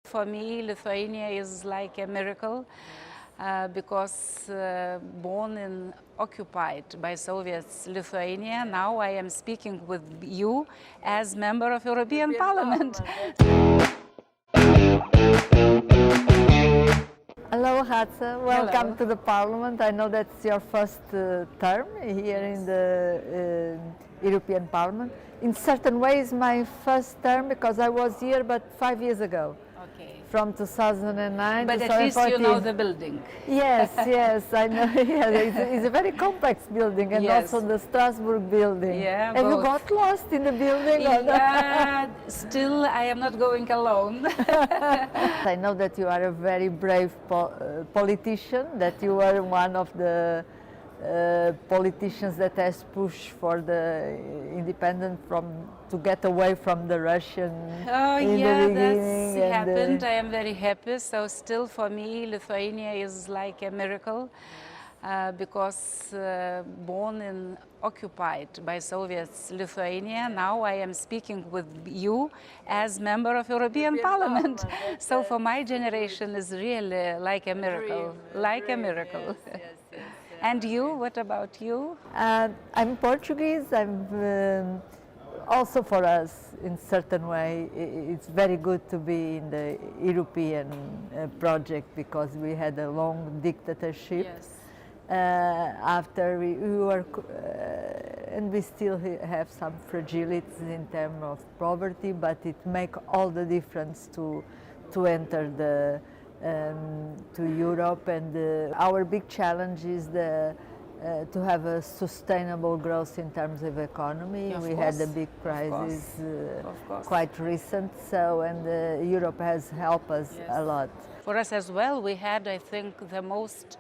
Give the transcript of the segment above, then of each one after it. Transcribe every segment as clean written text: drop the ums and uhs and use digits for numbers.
For me, Lithuania is like a miracle because born in occupied by Soviets Lithuania, now I am speaking with you as member of European Parliament. Hello, Rasa. Welcome Hello. to the Parliament. I know that's your first term here in the European Parliament. In certain ways, my first term because I was here but 5 years ago. Okay. From 2009 But to at least 2014. you know the building. Yes, yes, I know. Yeah, it's a very complex building, and Yes. also the Strasbourg building. Yeah, Have you both. got lost in the building? Or not? Yeah, still I am not going alone. I know that you are a very brave politician, that you are one of the politicians that has pushed for the independence to get away from the Russian in Yeah, the beginning. that's and, happened. I am very happy. So still for me, Lithuania is like a miracle because born in occupied by Soviets Lithuania, now I am speaking with you as member of European Parliament. So for my generation is really like a miracle, a miracle. Yes. And you, what about you? I'm Portuguese. I'm also for us, in certain way, it's very good to be in the European project because we had a long dictatorship. Yes. After we were, and we still have some fragilities in terms of poverty, but it makes all the difference to enter to Europe. And our big challenge is to have a sustainable growth in terms of economy. Of we course, had a big crisis quite recent, so and Europe has helped us a lot. For us as well, we had, I think, the most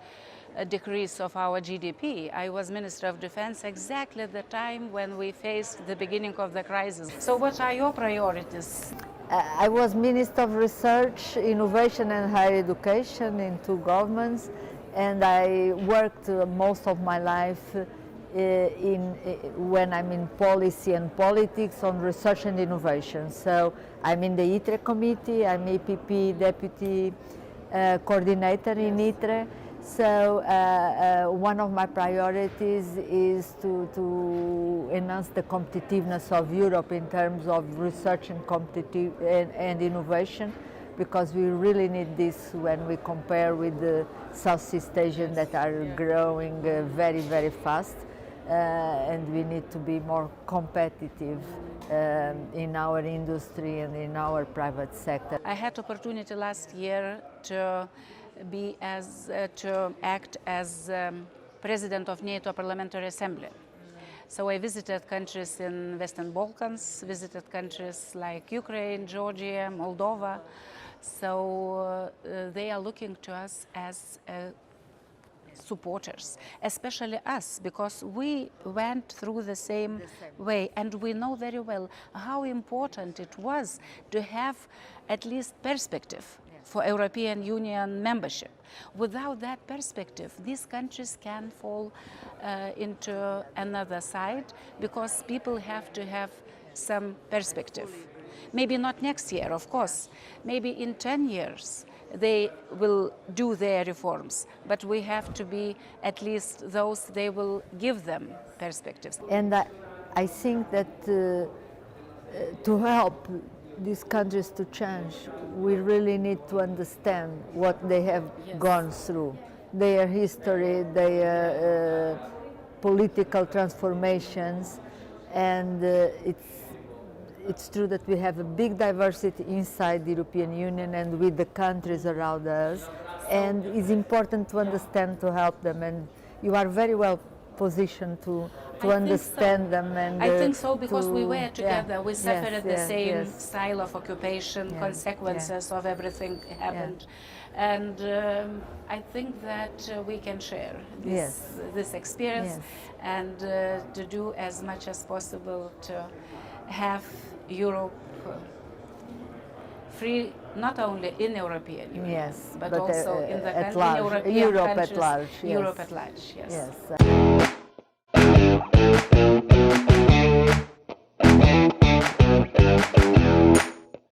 decrease of our GDP. I was Minister of Defense exactly at the time when we faced the beginning of the crisis. So what are your priorities? I was Minister of Research, Innovation and Higher Education in two governments, and I worked most of my life when I'm in policy and politics on research and innovation. So I'm in the ITRE committee, I'm EPP deputy coordinator in ITRE. So one of my priorities is to enhance the competitiveness of Europe in terms of research and innovation, because we really need this when we compare with the Southeast Asian that are growing very, very fast. And we need to be more competitive in our industry and in our private sector. I had opportunity last year to act as President of NATO Parliamentary Assembly. So I visited countries in Western Balkans, visited countries like Ukraine, Georgia, Moldova. So they are looking to us as supporters, especially us, because we went through the same way, and we know very well how important it was to have at least perspective for European Union membership. Without that perspective, these countries can fall into another side, because people have to have some perspective. Maybe not next year, of course, maybe in 10 years they will do their reforms, but we have to be at least those they will give them perspectives. And I think that to help these countries to change, we really need to understand what they have gone through, their history, their political transformations, and it's true that we have a big diversity inside the European Union and with the countries around us, and it's important to understand, to help them, and you are very well positioned to understand them. And I think so, because we were together, we suffered the same yes. style of occupation, consequences of everything happened. And I think that we can share this experience and to do as much as possible to have Europe free, not only in European Union, but also in the at large, Europe at large. Europe at large, yes.